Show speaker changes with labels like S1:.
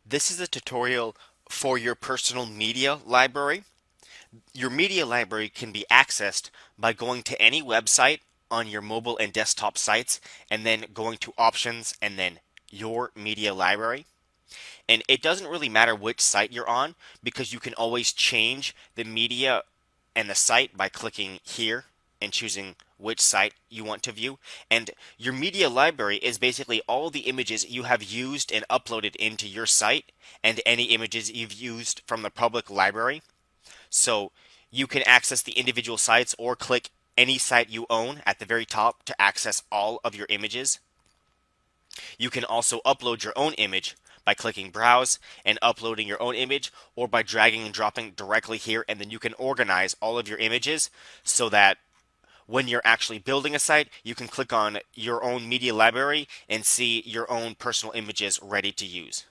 S1: This is a tutorial for your personal media library. Your media library can be accessed by going to any website on your mobile and desktop sites and then going to options and then your media library. And it doesn't really matter which site you're on because you can always change the media and the site by clicking here and choosing which site you want to view. And your media library is basically all the images you have used and uploaded into your site and any images you've used from the public library. So you can access the individual sites or click any site you own at the very top to access all of your images. You can also upload your own image by clicking browse and uploading your own image, or by dragging and dropping directly here, and then you can organize all of your images so that when you're actually building a site, you can click on your own media library and see your own personal images ready to use.